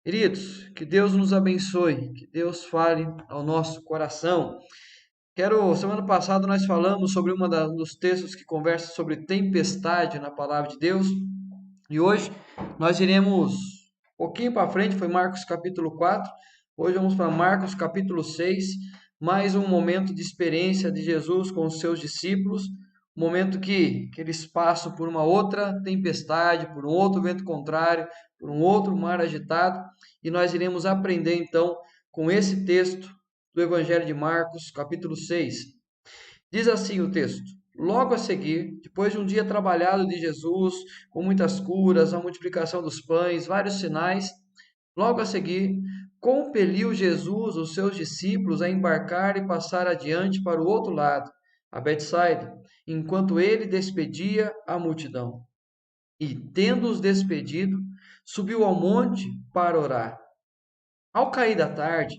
Queridos, que Deus nos abençoe, que Deus fale ao nosso coração. Semana passada nós falamos sobre dos textos que conversa sobre tempestade na palavra de Deus, e hoje nós iremos um pouquinho para frente, foi Marcos capítulo 4. Hoje vamos para Marcos capítulo 6, mais um momento de experiência de Jesus com os seus discípulos, um momento que eles passam por uma outra tempestade, por um outro vento contrário, por um outro mar agitado, e nós iremos aprender então com esse texto do Evangelho de Marcos, capítulo 6. Diz assim o texto: Logo a seguir, depois de um dia trabalhado de Jesus, com muitas curas, a multiplicação dos pães, vários sinais, logo a seguir, compeliu Jesus os seus discípulos a embarcar e passar adiante para o outro lado, a Betsaida, enquanto ele despedia a multidão. E, tendo-os despedido, subiu ao monte para orar. Ao cair da tarde,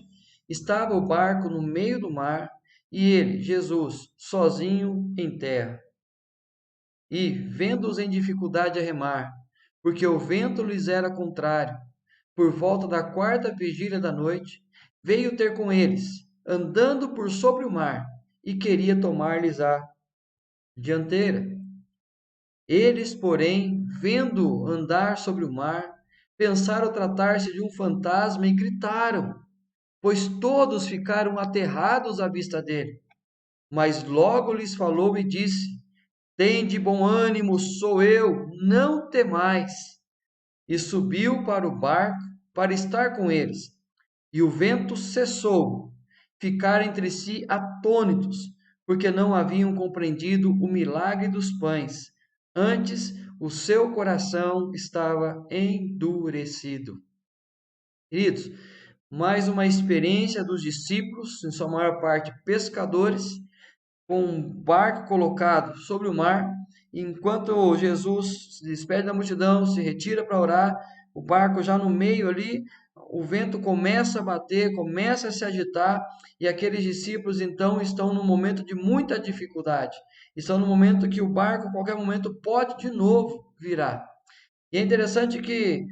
estava o barco no meio do mar e ele, Jesus, sozinho em terra. E, vendo-os em dificuldade a remar, porque o vento lhes era contrário, por volta da quarta vigília da noite, veio ter com eles, andando por sobre o mar, e queria tomar-lhes a dianteira. Eles, porém, vendo andar sobre o mar, pensaram tratar-se de um fantasma e gritaram, pois todos ficaram aterrados à vista dele. Mas logo lhes falou e disse: Tende bom ânimo, sou eu, não temais. E subiu para o barco para estar com eles. E o vento cessou. Ficaram entre si atônitos, porque não haviam compreendido o milagre dos pães. Antes, o seu coração estava endurecido. Queridos, mais uma experiência dos discípulos, em sua maior parte pescadores, com um barco colocado sobre o mar, enquanto Jesus se despede da multidão, se retira para orar, o barco já no meio ali, o vento começa a bater, começa a se agitar, e aqueles discípulos então estão num momento de muita dificuldade. Estão no momento que o barco, a qualquer momento, pode de novo virar. E é interessante que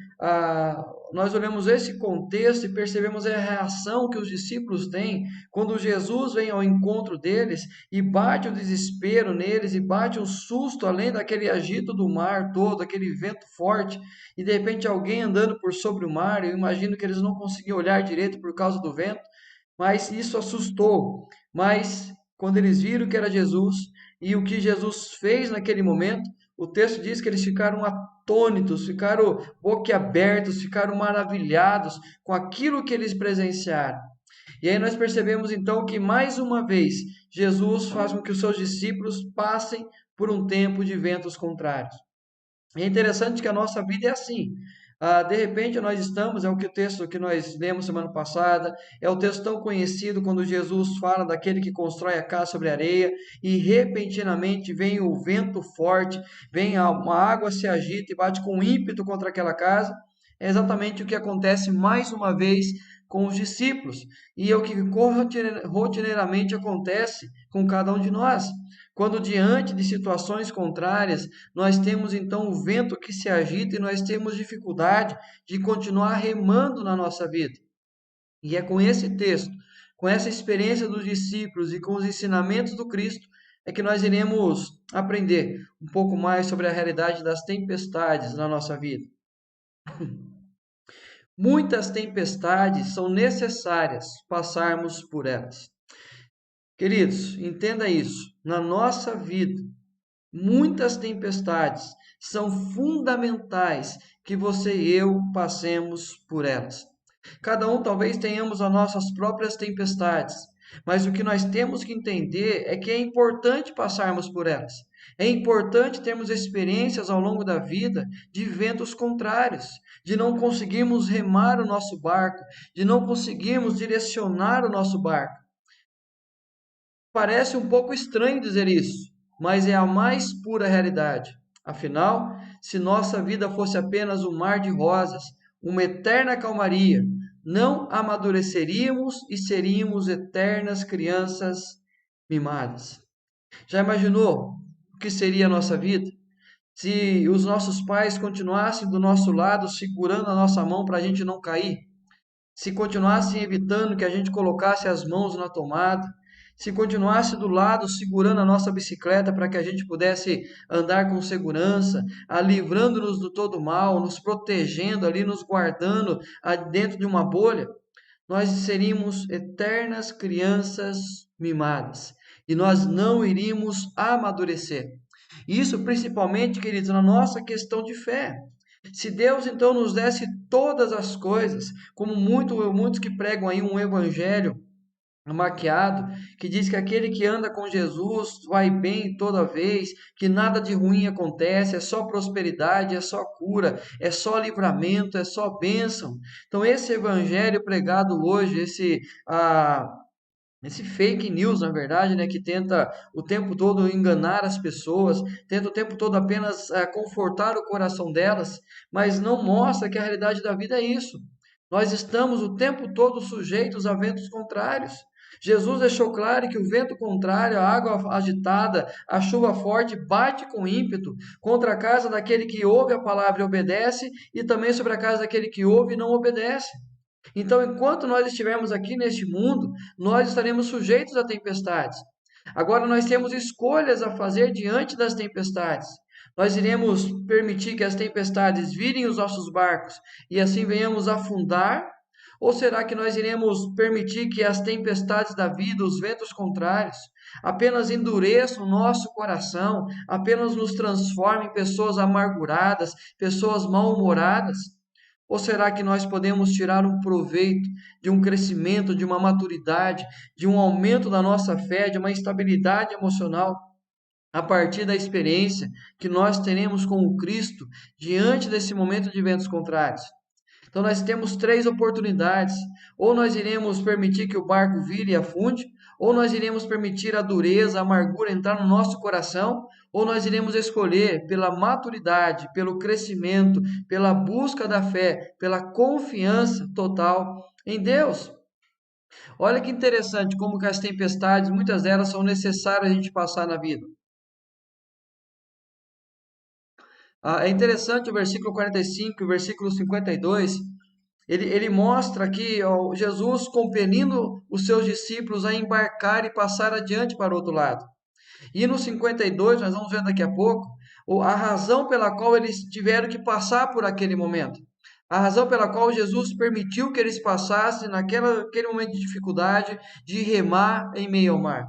nós olhamos esse contexto e percebemos a reação que os discípulos têm quando Jesus vem ao encontro deles e bate o desespero neles e bate um susto além daquele agito do mar todo, aquele vento forte, e de repente alguém andando por sobre o mar. Eu imagino que eles não conseguiam olhar direito por causa do vento, mas isso assustou. Mas quando eles viram que era Jesus e o que Jesus fez naquele momento, o texto diz que eles ficaram atônitos, ficaram boquiabertos, ficaram maravilhados com aquilo que eles presenciaram. E aí nós percebemos então que mais uma vez Jesus faz com que os seus discípulos passem por um tempo de ventos contrários. É interessante que a nossa vida é assim. De repente nós estamos, é o que o texto que nós lemos semana passada, é o texto tão conhecido quando Jesus fala daquele que constrói a casa sobre a areia e repentinamente vem o vento forte, vem uma água se agita e bate com ímpeto contra aquela casa. É exatamente o que acontece mais uma vez com os discípulos e é o que rotineiramente acontece com cada um de nós. Quando diante de situações contrárias, nós temos então o vento que se agita e nós temos dificuldade de continuar remando na nossa vida. E é com esse texto, com essa experiência dos discípulos e com os ensinamentos do Cristo, é que nós iremos aprender um pouco mais sobre a realidade das tempestades na nossa vida. Muitas tempestades são necessárias passarmos por elas. Queridos, entenda isso. Na nossa vida, muitas tempestades são fundamentais que você e eu passemos por elas. Cada um talvez tenhamos as nossas próprias tempestades, mas o que nós temos que entender é que é importante passarmos por elas. É importante termos experiências ao longo da vida de ventos contrários, de não conseguirmos remar o nosso barco, de não conseguirmos direcionar o nosso barco. Parece um pouco estranho dizer isso, mas é a mais pura realidade. Afinal, se nossa vida fosse apenas um mar de rosas, uma eterna calmaria, não amadureceríamos e seríamos eternas crianças mimadas. Já imaginou o que seria a nossa vida? Se os nossos pais continuassem do nosso lado, segurando a nossa mão para a gente não cair, se continuassem evitando que a gente colocasse as mãos na tomada, se continuasse do lado segurando a nossa bicicleta para que a gente pudesse andar com segurança, livrando-nos do todo mal, nos protegendo ali, nos guardando dentro de uma bolha, nós seríamos eternas crianças mimadas e nós não iríamos amadurecer. Isso principalmente, queridos, na nossa questão de fé. Se Deus então nos desse todas as coisas, como muitos que pregam aí um evangelho maquiado, que diz que aquele que anda com Jesus vai bem toda vez, que nada de ruim acontece, é só prosperidade, é só cura, é só livramento, é só bênção. Então esse evangelho pregado hoje, esse fake news, na verdade, né, que tenta o tempo todo enganar as pessoas, tenta o tempo todo apenas confortar o coração delas, mas não mostra que a realidade da vida é isso. Nós estamos o tempo todo sujeitos a ventos contrários. Jesus deixou claro que o vento contrário, a água agitada, a chuva forte bate com ímpeto contra a casa daquele que ouve a palavra e obedece, e também sobre a casa daquele que ouve e não obedece. Então, enquanto nós estivermos aqui neste mundo, nós estaremos sujeitos a tempestades. Agora, nós temos escolhas a fazer diante das tempestades. Nós iremos permitir que as tempestades virem os nossos barcos e assim venhamos afundar? Ou será que nós iremos permitir que as tempestades da vida, os ventos contrários, apenas endureçam o nosso coração, apenas nos transformem em pessoas amarguradas, pessoas mal-humoradas? Ou será que nós podemos tirar um proveito de um crescimento, de uma maturidade, de um aumento da nossa fé, de uma estabilidade emocional, a partir da experiência que nós teremos com o Cristo diante desse momento de ventos contrários? Então nós temos três oportunidades: ou nós iremos permitir que o barco vire e afunde, ou nós iremos permitir a dureza, a amargura entrar no nosso coração, ou nós iremos escolher pela maturidade, pelo crescimento, pela busca da fé, pela confiança total em Deus. Olha que interessante como que as tempestades, muitas delas são necessárias a gente passar na vida. É interessante o versículo 45 e o versículo 52. Ele mostra aqui ó, Jesus compelindo os seus discípulos a embarcar e passar adiante para o outro lado. E no 52, nós vamos ver daqui a pouco, a razão pela qual eles tiveram que passar por aquele momento. A razão pela qual Jesus permitiu que eles passassem naquele momento de dificuldade, de remar em meio ao mar.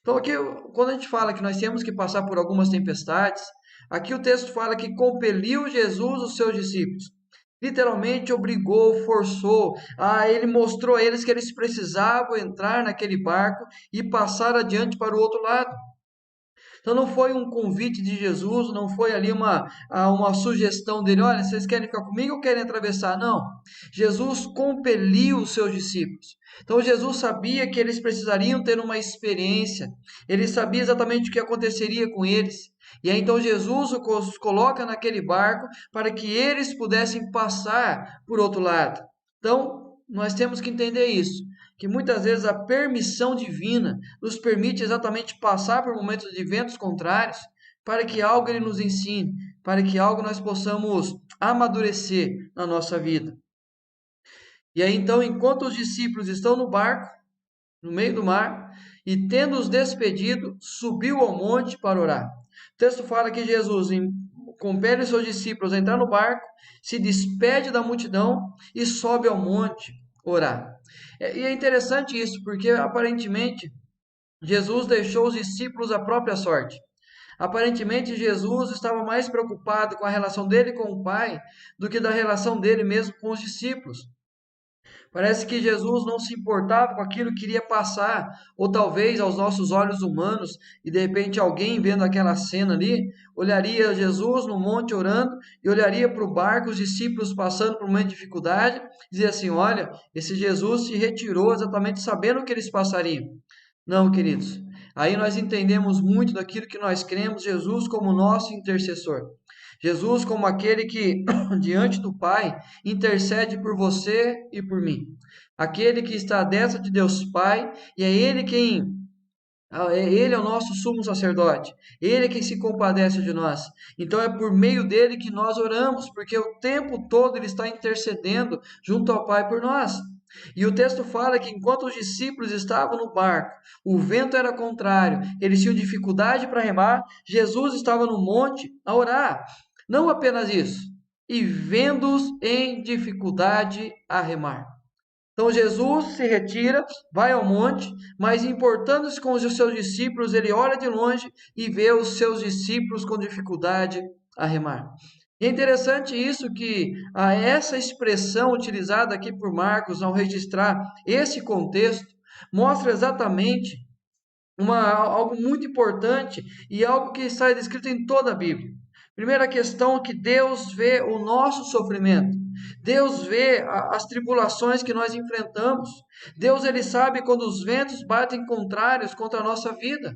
Então, aqui, quando a gente fala que nós temos que passar por algumas tempestades, aqui o texto fala que compeliu Jesus os seus discípulos. Literalmente obrigou, forçou, ele mostrou a eles que eles precisavam entrar naquele barco e passar adiante para o outro lado. Então não foi um convite de Jesus, não foi ali uma sugestão dele, olha, vocês querem ficar comigo ou querem atravessar? Não. Jesus compeliu os seus discípulos. Então Jesus sabia que eles precisariam ter uma experiência, ele sabia exatamente o que aconteceria com eles. E aí então Jesus os coloca naquele barco para que eles pudessem passar por outro lado. Então nós temos que entender isso, que muitas vezes a permissão divina nos permite exatamente passar por momentos de ventos contrários para que algo ele nos ensine, para que algo nós possamos amadurecer na nossa vida. E aí então, enquanto os discípulos estão no barco, no meio do mar, e tendo-os despedido, subiu ao monte para orar. O texto fala que Jesus compele os seus discípulos a entrar no barco, se despede da multidão e sobe ao monte orar. E é interessante isso, porque aparentemente Jesus deixou os discípulos à própria sorte. Aparentemente Jesus estava mais preocupado com a relação dele com o Pai do que da relação dele mesmo com os discípulos. Parece que Jesus não se importava com aquilo que queria passar, ou talvez aos nossos olhos humanos, e de repente alguém vendo aquela cena ali, olharia Jesus no monte orando e olharia para o barco, os discípulos passando por uma dificuldade, e dizia assim: olha, esse Jesus se retirou exatamente sabendo o que eles passariam. Não, queridos. Aí nós entendemos muito daquilo que nós cremos, Jesus como nosso intercessor. Jesus como aquele que, diante do Pai, intercede por você e por mim. Aquele que está à destra de Deus Pai, e é Ele quem Ele é o nosso sumo sacerdote. Ele é quem se compadece de nós. Então é por meio dele que nós oramos, porque o tempo todo ele está intercedendo junto ao Pai por nós. E o texto fala que enquanto os discípulos estavam no barco, o vento era contrário, eles tinham dificuldade para remar, Jesus estava no monte a orar. Não apenas isso, e vendo-os em dificuldade a remar. Então Jesus se retira, vai ao monte, mas importando-se com os seus discípulos, ele olha de longe e vê os seus discípulos com dificuldade a remar. E é interessante isso que essa expressão utilizada aqui por Marcos ao registrar esse contexto mostra exatamente algo muito importante e algo que está descrito em toda a Bíblia. Primeira questão é que Deus vê o nosso sofrimento. Deus vê as tribulações que nós enfrentamos. Deus ele sabe quando os ventos batem contrários contra a nossa vida.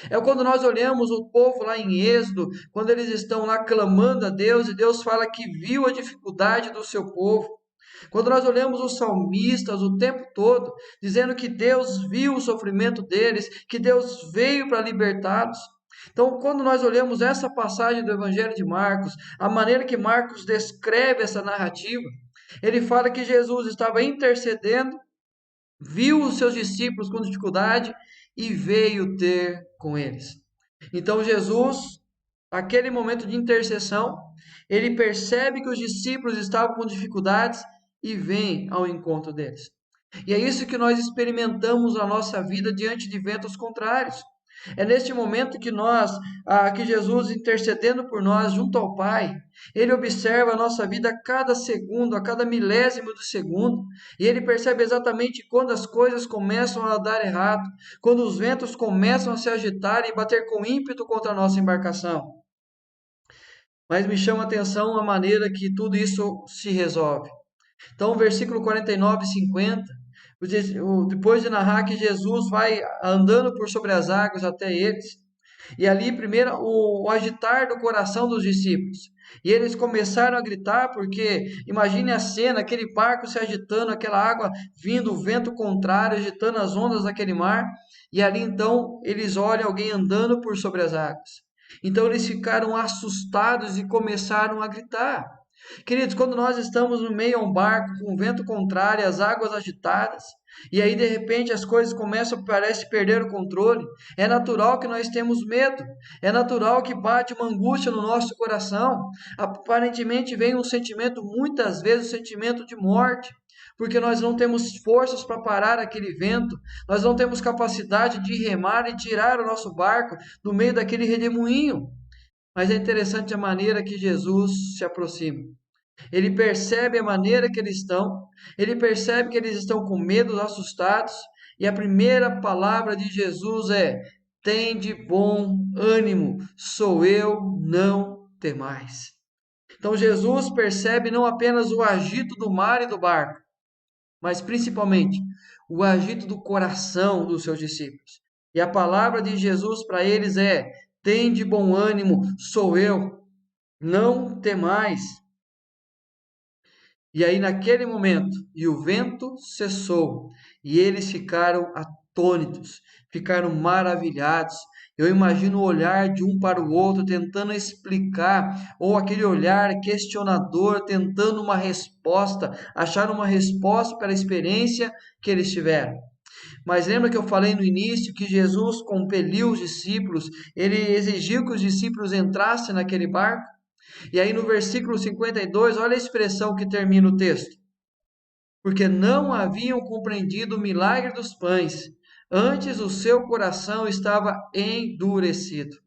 É quando nós olhamos o povo lá em Êxodo, quando eles estão lá clamando a Deus, e Deus fala que viu a dificuldade do seu povo. Quando nós olhamos os salmistas o tempo todo, dizendo que Deus viu o sofrimento deles, que Deus veio para libertá-los. Então, quando nós olhamos essa passagem do Evangelho de Marcos, a maneira que Marcos descreve essa narrativa, ele fala que Jesus estava intercedendo, viu os seus discípulos com dificuldade e veio ter com eles. Então, Jesus, aquele momento de intercessão, ele percebe que os discípulos estavam com dificuldades e vem ao encontro deles. E é isso que nós experimentamos na nossa vida diante de ventos contrários. É neste momento que Jesus intercedendo por nós junto ao Pai, ele observa a nossa vida a cada segundo, a cada milésimo do segundo, e ele percebe exatamente quando as coisas começam a dar errado, quando os ventos começam a se agitar e bater com ímpeto contra a nossa embarcação. Mas me chama a atenção a maneira que tudo isso se resolve. Então, o versículo 49 e 50, depois de narrar que Jesus vai andando por sobre as águas até eles, e ali primeiro o agitar do coração dos discípulos. E eles começaram a gritar, porque imagine a cena, aquele barco se agitando, aquela água vindo, o vento contrário, agitando as ondas daquele mar, e ali então eles olham alguém andando por sobre as águas. Então eles ficaram assustados e começaram a gritar. Queridos, quando nós estamos no meio a um barco com o vento contrário, as águas agitadas, e aí de repente as coisas começam, parece perder o controle, é natural que nós temos medo, é natural que bate uma angústia no nosso coração, aparentemente vem um sentimento, muitas vezes um sentimento de morte, porque nós não temos forças para parar aquele vento, nós não temos capacidade de remar e tirar o nosso barco do meio daquele redemoinho. Mas é interessante a maneira que Jesus se aproxima. Ele percebe a maneira que eles estão, ele percebe que eles estão com medo, assustados, e a primeira palavra de Jesus é: tende bom ânimo, sou eu, não temais. Então Jesus percebe não apenas o agito do mar e do barco, mas principalmente o agito do coração dos seus discípulos. E a palavra de Jesus para eles é: tende bom ânimo, sou eu, não temais. E aí, naquele momento, e o vento cessou, e eles ficaram atônitos, ficaram maravilhados. Eu imagino o olhar de um para o outro, tentando explicar, ou aquele olhar questionador, tentando uma resposta, achar uma resposta para a experiência que eles tiveram. Mas lembra que eu falei no início que Jesus compeliu os discípulos, ele exigiu que os discípulos entrassem naquele barco? E aí no versículo 52, olha a expressão que termina o texto. Porque não haviam compreendido o milagre dos pães, antes o seu coração estava endurecido.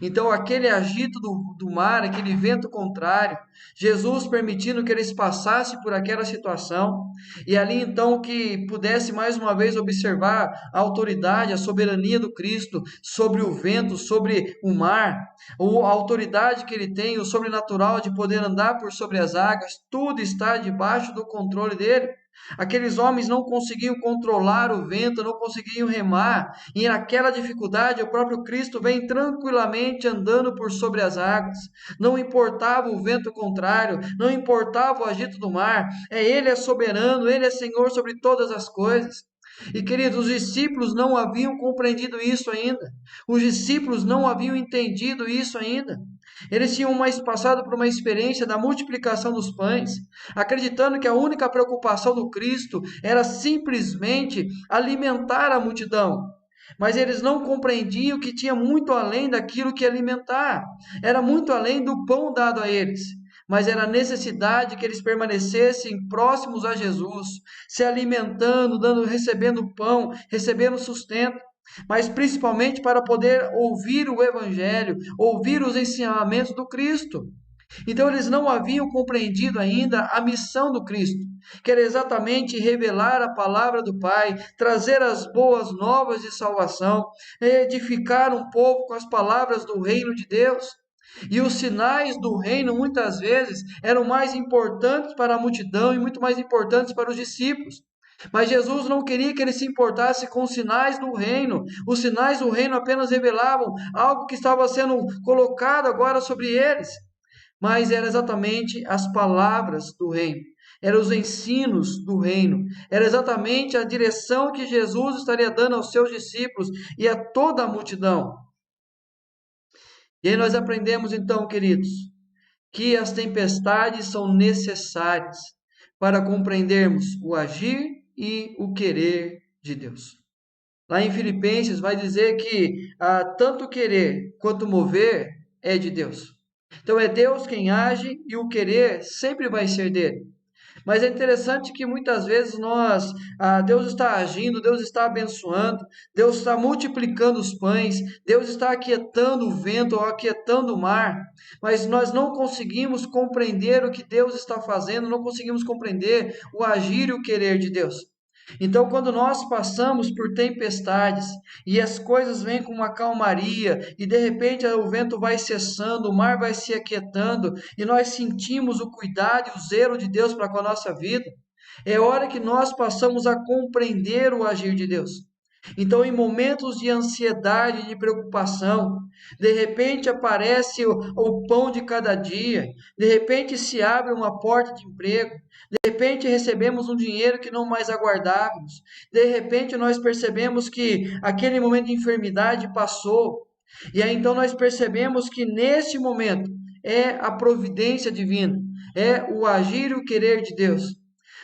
Então, aquele agito do mar, aquele vento contrário, Jesus permitindo que eles passassem por aquela situação, e ali então que pudesse mais uma vez observar a autoridade, a soberania do Cristo sobre o vento, sobre o mar, ou a autoridade que ele tem, o sobrenatural de poder andar por sobre as águas, tudo está debaixo do controle dele. Aqueles homens não conseguiam controlar o vento, não conseguiam remar, e naquela dificuldade o próprio Cristo vem tranquilamente andando por sobre as águas. Não importava o vento contrário, não importava o agito do mar, Ele é soberano, Ele é Senhor sobre todas as coisas. E queridos, os discípulos não haviam compreendido isso ainda. Os discípulos não haviam entendido isso ainda. Eles tinham passado por uma experiência da multiplicação dos pães, acreditando que a única preocupação do Cristo era simplesmente alimentar a multidão. Mas eles não compreendiam que tinha muito além daquilo que alimentar. Era muito além do pão dado a eles. Mas era a necessidade que eles permanecessem próximos a Jesus, se alimentando, recebendo pão, recebendo sustento, mas principalmente para poder ouvir o Evangelho, ouvir os ensinamentos do Cristo. Então eles não haviam compreendido ainda a missão do Cristo, que era exatamente revelar a palavra do Pai, trazer as boas novas de salvação, edificar um povo com as palavras do reino de Deus. E os sinais do reino muitas vezes eram mais importantes para a multidão e muito mais importantes para os discípulos. Mas Jesus não queria que ele se importasse com os sinais do reino. Os sinais do reino apenas revelavam algo que estava sendo colocado agora sobre eles. Mas era exatamente as palavras do reino, eram os ensinos do reino, era exatamente a direção que Jesus estaria dando aos seus discípulos e a toda a multidão. E aí nós aprendemos então, queridos, que as tempestades são necessárias para compreendermos o agir e o querer de Deus. Lá em Filipenses vai dizer que tanto querer quanto mover é de Deus. Então é Deus quem age e o querer sempre vai ser dele. Mas é interessante que muitas vezes Deus está agindo, Deus está abençoando, Deus está multiplicando os pães, Deus está aquietando o vento ou aquietando o mar, mas nós não conseguimos compreender o que Deus está fazendo, não conseguimos compreender o agir e o querer de Deus. Então, quando nós passamos por tempestades e as coisas vêm com uma calmaria e de repente o vento vai cessando, o mar vai se aquietando e nós sentimos o cuidado e o zelo de Deus para com a nossa vida, é hora que nós passamos a compreender o agir de Deus. Então, em momentos de ansiedade, de preocupação, de repente aparece o pão de cada dia, de repente se abre uma porta de emprego, de repente recebemos um dinheiro que não mais aguardávamos, de repente nós percebemos que aquele momento de enfermidade passou, e aí então nós percebemos que neste momento é a providência divina, é o agir e o querer de Deus.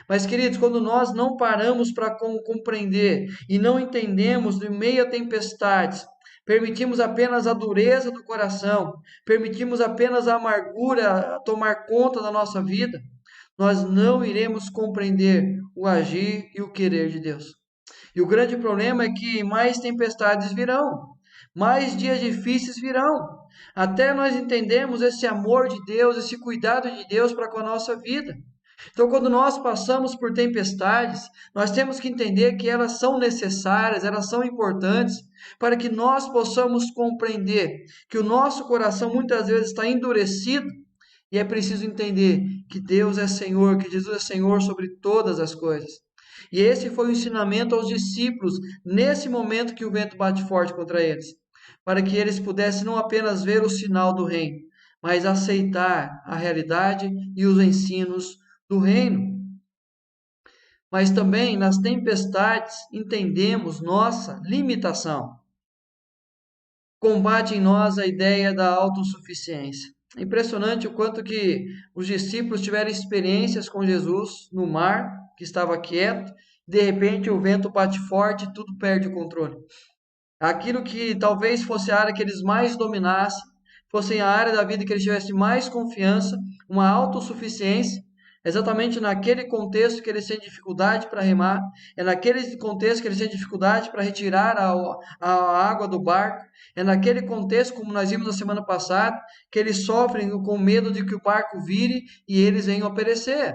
Mas, queridos, quando nós não paramos para compreender e não entendemos no meio a tempestades, permitimos apenas a dureza do coração, permitimos apenas a amargura tomar conta da nossa vida, nós não iremos compreender o agir e o querer de Deus. E o grande problema é que mais tempestades virão, mais dias difíceis virão, até nós entendermos esse amor de Deus, esse cuidado de Deus para com a nossa vida. Então, quando nós passamos por tempestades, nós temos que entender que elas são necessárias, elas são importantes, para que nós possamos compreender que o nosso coração muitas vezes está endurecido e é preciso entender que Deus é Senhor, que Jesus é Senhor sobre todas as coisas. E esse foi o ensinamento aos discípulos nesse momento que o vento bate forte contra eles, para que eles pudessem não apenas ver o sinal do reino, mas aceitar a realidade e os ensinos do reino. Mas também nas tempestades entendemos nossa limitação. Combate em nós a ideia da autossuficiência. É impressionante o quanto que os discípulos tiveram experiências com Jesus no mar, que estava quieto, de repente o vento bate forte e tudo perde o controle. Aquilo que talvez fosse a área que eles mais dominassem, fosse a área da vida que eles tivessem mais confiança, uma autossuficiência, exatamente naquele contexto que eles têm dificuldade para remar, é naquele contexto que eles têm dificuldade para retirar a água do barco, é naquele contexto, como nós vimos na semana passada, que eles sofrem com medo de que o barco vire e eles venham a perecer.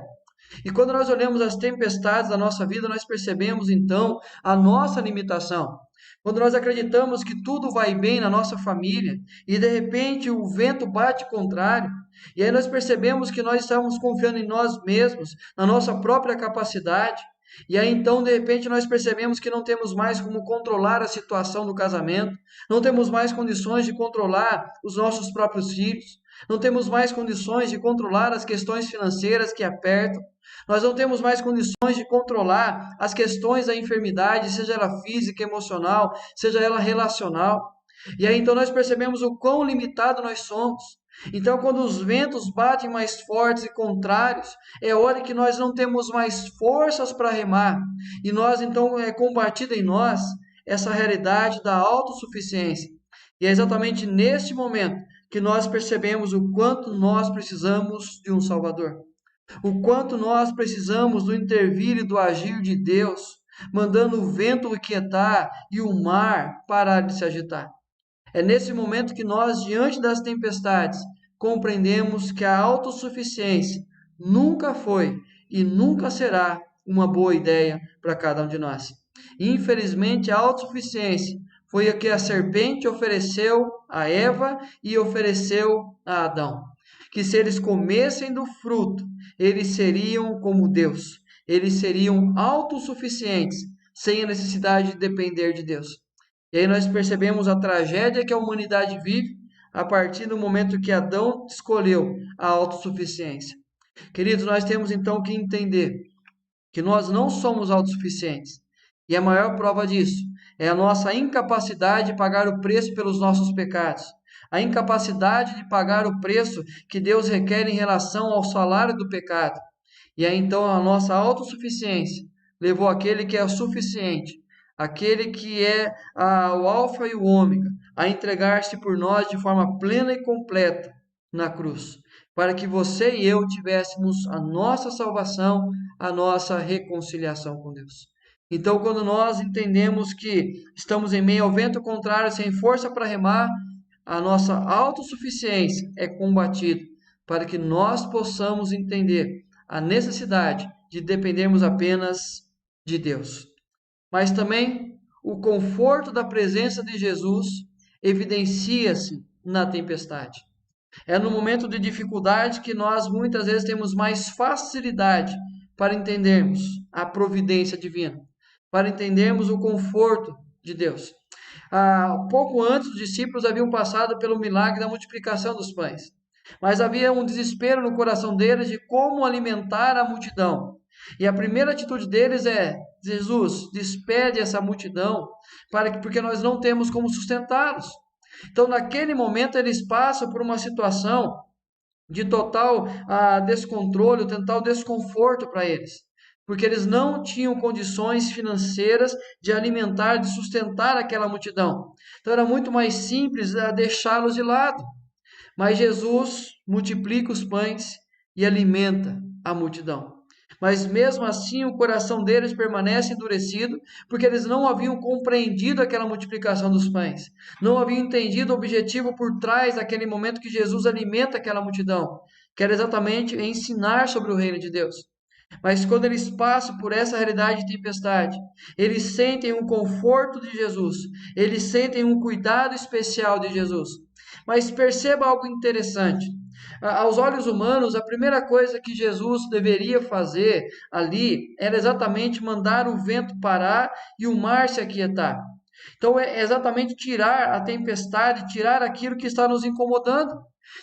E quando nós olhamos as tempestades da nossa vida, nós percebemos então a nossa limitação. Quando nós acreditamos que tudo vai bem na nossa família e de repente o vento bate contrário, e aí nós percebemos que nós estamos confiando em nós mesmos, na nossa própria capacidade, e aí então de repente nós percebemos que não temos mais como controlar a situação do casamento, não temos mais condições de controlar os nossos próprios filhos, Não temos mais condições de controlar as questões financeiras que apertam. Nós não temos mais condições de controlar as questões da enfermidade, seja ela física, emocional, seja ela relacional. E aí então nós percebemos o quão limitado nós somos. Então, quando os ventos batem mais fortes e contrários, é hora que nós não temos mais forças para remar. E nós então é combatida em nós essa realidade da autossuficiência. E é exatamente neste momento que nós percebemos o quanto nós precisamos de um Salvador. O quanto nós precisamos do intervir e do agir de Deus, mandando o vento quietar e o mar parar de se agitar. É nesse momento que nós, diante das tempestades, compreendemos que a autossuficiência nunca foi e nunca será uma boa ideia para cada um de nós. Infelizmente, a autossuficiência foi a que a serpente ofereceu a Eva e ofereceu a Adão. Que se eles comessem do fruto, eles seriam como Deus. Eles seriam autossuficientes, sem a necessidade de depender de Deus. E aí nós percebemos a tragédia que a humanidade vive a partir do momento que Adão escolheu a autossuficiência. Queridos, nós temos então que entender que nós não somos autossuficientes. E a maior prova disso é a nossa incapacidade de pagar o preço pelos nossos pecados. A incapacidade de pagar o preço que Deus requer em relação ao salário do pecado. E aí então a nossa autossuficiência levou aquele que é suficiente, aquele que é o alfa e o ômega, a entregar-se por nós de forma plena e completa na cruz, para que você e eu tivéssemos a nossa salvação, a nossa reconciliação com Deus. Então, quando nós entendemos que estamos em meio ao vento contrário, sem força para remar, a nossa autossuficiência é combatida, para que nós possamos entender a necessidade de dependermos apenas de Deus. Mas também o conforto da presença de Jesus evidencia-se na tempestade. É no momento de dificuldade que nós muitas vezes temos mais facilidade para entendermos a providência divina, para entendermos o conforto de Deus. Pouco antes, os discípulos haviam passado pelo milagre da multiplicação dos pães, mas havia um desespero no coração deles de como alimentar a multidão. E a primeira atitude deles é: Jesus, despede essa multidão, porque nós não temos como sustentá-los. Então, naquele momento, eles passam por uma situação de total descontrole, total desconforto para eles, porque eles não tinham condições financeiras de alimentar, de sustentar aquela multidão. Então, era muito mais simples deixá-los de lado. Mas Jesus multiplica os pães e alimenta a multidão. Mas mesmo assim o coração deles permanece endurecido, porque eles não haviam compreendido aquela multiplicação dos pães. Não haviam entendido o objetivo por trás daquele momento que Jesus alimenta aquela multidão, que era exatamente ensinar sobre o reino de Deus. Mas quando eles passam por essa realidade de tempestade, eles sentem um conforto de Jesus, eles sentem um cuidado especial de Jesus. Mas perceba algo interessante. Aos olhos humanos, a primeira coisa que Jesus deveria fazer ali era exatamente mandar o vento parar e o mar se aquietar. Então é exatamente tirar a tempestade, tirar aquilo que está nos incomodando.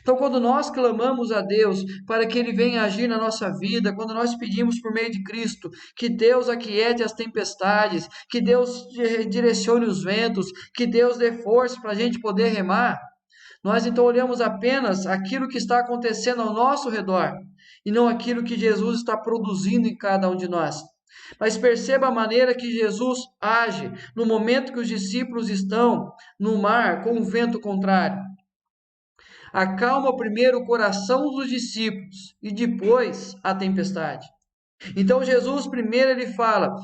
Então, quando nós clamamos a Deus para que Ele venha agir na nossa vida, quando nós pedimos por meio de Cristo que Deus aquiete as tempestades, que Deus direcione os ventos, que Deus dê força para a gente poder remar, nós então olhamos apenas aquilo que está acontecendo ao nosso redor e não aquilo que Jesus está produzindo em cada um de nós. Mas perceba a maneira que Jesus age no momento que os discípulos estão no mar com o vento contrário. Acalma primeiro o coração dos discípulos e depois a tempestade. Então Jesus primeiro ele fala: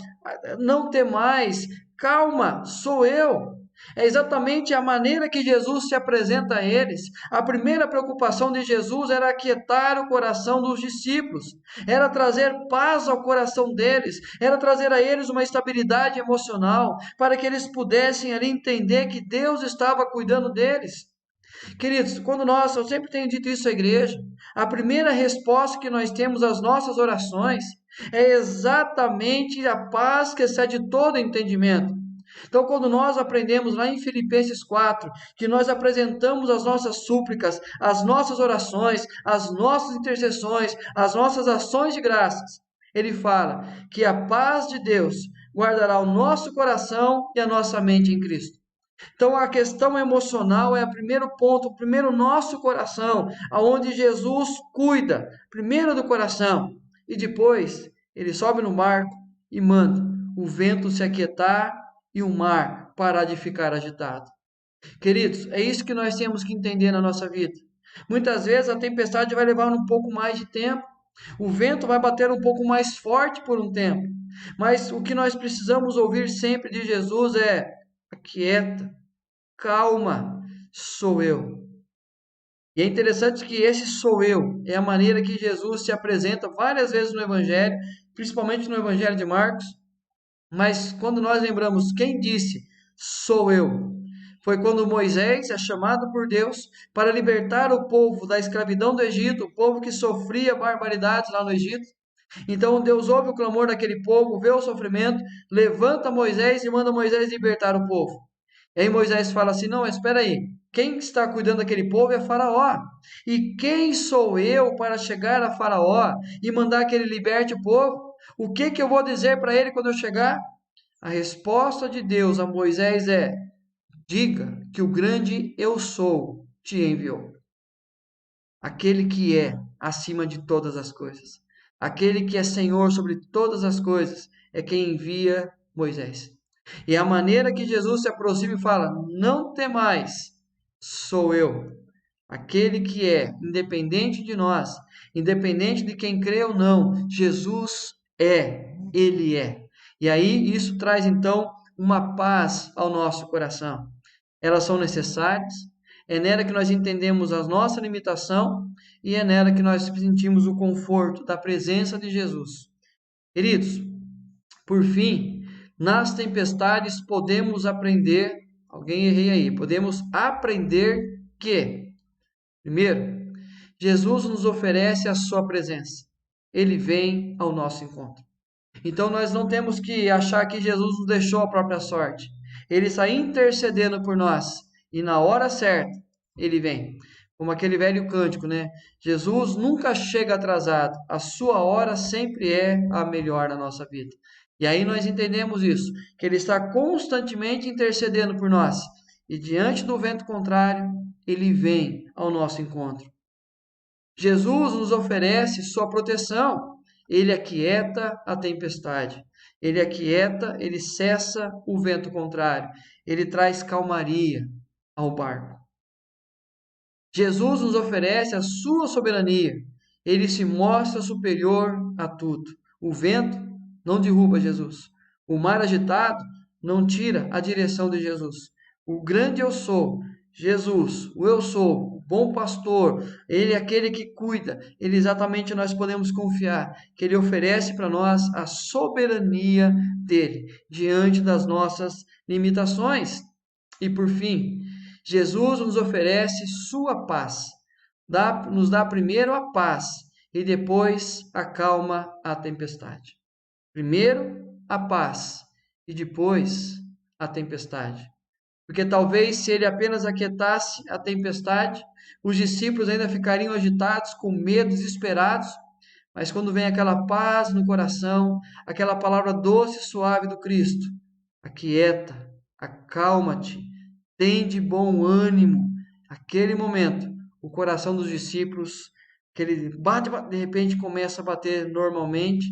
não temais, calma, sou eu. É exatamente a maneira que Jesus se apresenta a eles. A primeira preocupação de Jesus era aquietar o coração dos discípulos, era trazer paz ao coração deles, era trazer a eles uma estabilidade emocional, para que eles pudessem ali entender que Deus estava cuidando deles. Queridos, eu sempre tenho dito isso à igreja, a primeira resposta que nós temos às nossas orações é exatamente a paz que excede todo entendimento. Então, quando nós aprendemos lá em Filipenses 4, que nós apresentamos as nossas súplicas, as nossas orações, as nossas intercessões, as nossas ações de graças, ele fala que a paz de Deus guardará o nosso coração e a nossa mente em Cristo. Então, a questão emocional é o primeiro ponto, o primeiro nosso coração, aonde Jesus cuida, primeiro do coração, e depois ele sobe no barco e manda o vento se aquietar e o mar parar de ficar agitado. Queridos, é isso que nós temos que entender na nossa vida. Muitas vezes a tempestade vai levar um pouco mais de tempo, o vento vai bater um pouco mais forte por um tempo, mas o que nós precisamos ouvir sempre de Jesus é: aquieta, calma, sou eu. E é interessante que esse sou eu é a maneira que Jesus se apresenta várias vezes no Evangelho, principalmente no Evangelho de Marcos. Mas quando nós lembramos quem disse sou eu, foi quando Moisés é chamado por Deus para libertar o povo da escravidão do Egito, o povo que sofria barbaridades lá no Egito. Então Deus ouve o clamor daquele povo, vê o sofrimento, levanta Moisés e manda Moisés libertar o povo. E aí Moisés fala assim: não, espera aí, quem está cuidando daquele povo é Faraó. E quem sou eu para chegar a Faraó e mandar que ele liberte o povo? O que que eu vou dizer para ele quando eu chegar? A resposta de Deus a Moisés é: diga que o grande eu sou te enviou. Aquele que é acima de todas as coisas, aquele que é Senhor sobre todas as coisas, é quem envia Moisés. E a maneira que Jesus se aproxima e fala: não temais, sou eu. Aquele que é independente de nós, independente de quem crê ou não, Jesus é, Ele é. E aí isso traz então uma paz ao nosso coração. Elas são necessárias, é nela que nós entendemos a nossa limitação e é nela que nós sentimos o conforto da presença de Jesus. Queridos, por fim, nas tempestades podemos aprender, alguém errei aí, podemos aprender que, primeiro, Jesus nos oferece a sua presença. Ele vem ao nosso encontro. Então nós não temos que achar que Jesus nos deixou a própria sorte. Ele está intercedendo por nós e na hora certa ele vem. Como aquele velho cântico, né? Jesus nunca chega atrasado. A sua hora sempre é a melhor na nossa vida. E aí nós entendemos isso, que ele está constantemente intercedendo por nós. E diante do vento contrário, ele vem ao nosso encontro. Jesus nos oferece sua proteção. Ele aquieta a tempestade. Ele aquieta, ele cessa o vento contrário. Ele traz calmaria ao barco. Jesus nos oferece a sua soberania. Ele se mostra superior a tudo. O vento não derruba Jesus. O mar agitado não tira a direção de Jesus. O grande eu sou, Jesus, o eu sou, o bom pastor, ele é aquele que cuida. Ele exatamente nós podemos confiar que ele oferece para nós a soberania dele diante das nossas limitações. E por fim, Jesus nos oferece sua paz. Nos dá primeiro a paz e depois acalma a tempestade. Primeiro a paz e depois a tempestade. Porque talvez se ele apenas aquietasse a tempestade, os discípulos ainda ficariam agitados, com medo, desesperados. Mas quando vem aquela paz no coração, aquela palavra doce e suave do Cristo, aquieta, acalma-te, tem de bom ânimo. Aquele momento, o coração dos discípulos, aquele bate, de repente começa a bater normalmente,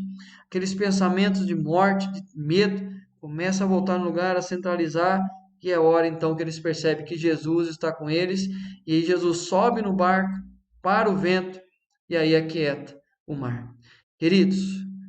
aqueles pensamentos de morte, de medo, começa a voltar no lugar, a centralizar, e é hora então que eles percebem que Jesus está com eles, e aí Jesus sobe no barco, para o vento, e aí aquieta o mar. Queridos,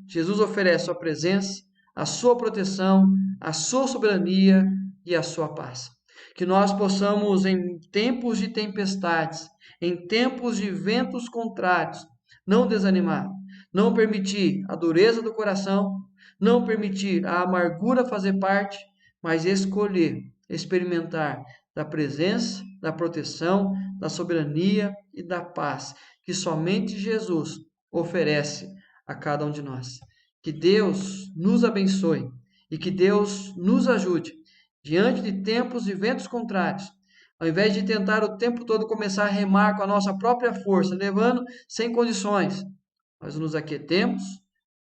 Jesus oferece a sua presença, a sua proteção, a sua soberania e a sua paz. Que nós possamos, em tempos de tempestades, em tempos de ventos contrários, não desanimar, não permitir a dureza do coração, não permitir a amargura fazer parte, mas escolher, experimentar da presença, da proteção, da soberania e da paz que somente Jesus oferece a cada um de nós. Que Deus nos abençoe e que Deus nos ajude diante de tempos e ventos contrários, ao invés de tentar o tempo todo começar a remar com a nossa própria força, levando sem condições, nós nos aquietemos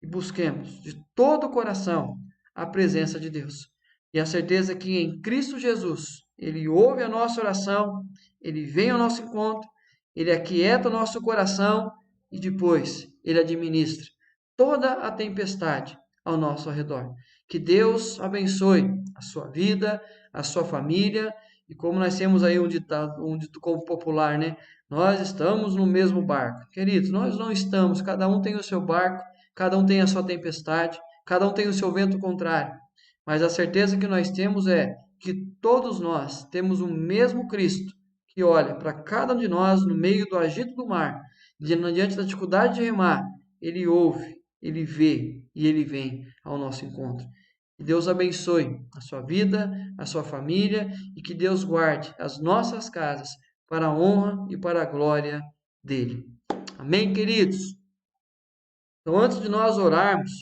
e busquemos de todo o coração a presença de Deus. E a certeza que em Cristo Jesus, Ele ouve a nossa oração, Ele vem ao nosso encontro, Ele aquieta o nosso coração e depois Ele administra toda a tempestade ao nosso redor. Que Deus abençoe a sua vida, a sua família, e como nós temos aí um dito popular, né? Nós estamos no mesmo barco. Queridos, nós não estamos, cada um tem o seu barco, cada um tem a sua tempestade, cada um tem o seu vento contrário. Mas a certeza que nós temos é que todos nós temos o mesmo Cristo, que olha para cada um de nós no meio do agito do mar, diante da dificuldade de remar, Ele ouve, Ele vê e Ele vem ao nosso encontro. Que Deus abençoe a sua vida, a sua família e que Deus guarde as nossas casas para a honra e para a glória dele. Amém, queridos? Então, antes de nós orarmos,